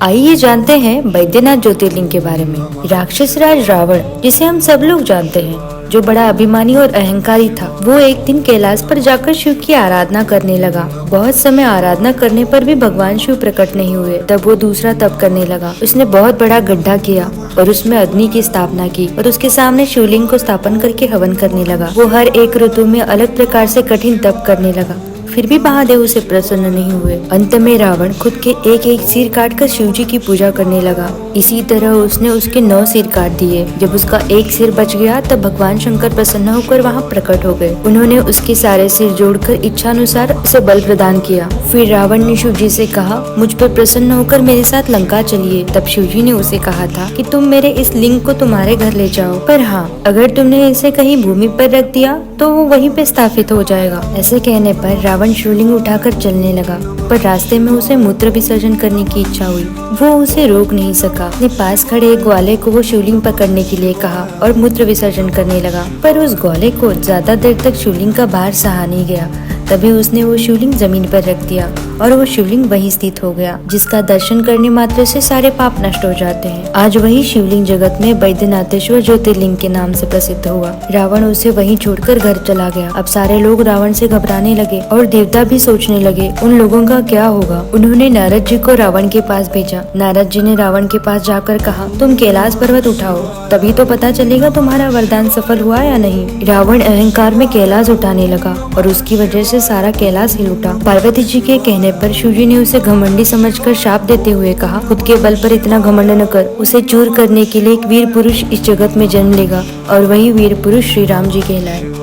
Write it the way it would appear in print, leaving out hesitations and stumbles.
आइए जानते हैं बैद्यनाथ ज्योतिर्लिंग के बारे में। राक्षस राज रावण, जिसे हम सब लोग जानते हैं, जो बड़ा अभिमानी और अहंकारी था, वो एक दिन कैलाश पर जाकर शिव की आराधना करने लगा। बहुत समय आराधना करने पर भी भगवान शिव प्रकट नहीं हुए। तब वो दूसरा तप करने लगा। उसने बहुत बड़ा गड्ढा किया और उसमें अग्नि की स्थापना की और उसके सामने शिवलिंग को स्थापन करके हवन करने लगा। वो हर एक ऋतु में अलग प्रकार से कठिन तप करने लगा, फिर भी महादेव उसे प्रसन्न नहीं हुए। अंत में रावण खुद के एक एक सिर काटकर शिव जी की पूजा करने लगा। इसी तरह उसने उसके 9 सिर काट दिए। जब उसका एक सिर बच गया तब भगवान शंकर प्रसन्न होकर वहाँ प्रकट हो गए। उन्होंने उसके सारे सिर जोड़कर इच्छानुसार उसे बल प्रदान किया। फिर रावण ने शिव जी से कहा, मुझ पर प्रसन्न होकर मेरे साथ लंका चलिए। तब शिव जी ने उसे कहा था कि तुम मेरे इस लिंग को तुम्हारे घर ले जाओ, पर हाँ, अगर तुमने इसे कहीं भूमि पर रख दिया तो वो वहीं पे स्थापित हो जाएगा। ऐसे कहने पर रावण शिवलिंग उठाकर चलने लगा, पर रास्ते में उसे मूत्र विसर्जन करने की इच्छा हुई। वो उसे रोक नहीं सका। अपने पास खड़े एक ग्वाले को वो शिवलिंग पकड़ने के लिए कहा और मूत्र विसर्जन करने लगा, पर उस ग्वाले को ज्यादा देर तक शिवलिंग का भार सहा नहीं गया। तभी उसने वो शिवलिंग जमीन पर रख दिया और वो शिवलिंग वहीं स्थित हो गया, जिसका दर्शन करने मात्र से सारे पाप नष्ट हो जाते हैं। आज वही शिवलिंग जगत में बैद्यनाथेश्वर ज्योतिर्लिंग के नाम से प्रसिद्ध हुआ। रावण उसे वहीं छोड़कर घर चला गया। अब सारे लोग रावण से घबराने लगे और देवता भी सोचने लगे उन लोगों का क्या होगा। उन्होंने नारद जी को रावण के पास भेजा। नारद जी ने रावण के पास जाकर कहा, तुम कैलाश पर्वत उठाओ, तभी तो पता चलेगा तुम्हारा वरदान सफल हुआ या नहीं। रावण अहंकार में कैलाश उठाने लगा और उसकी वजह से सारा कैलाश हिल उठा। पार्वती जी के कहने पर शिव जी ने उसे घमंडी समझकर शाप देते हुए कहा, खुद के बल पर इतना घमंड न कर। उसे चूर करने के लिए एक वीर पुरुष इस जगत में जन्म लेगा और वही वीर पुरुष श्री राम जी कहलाए।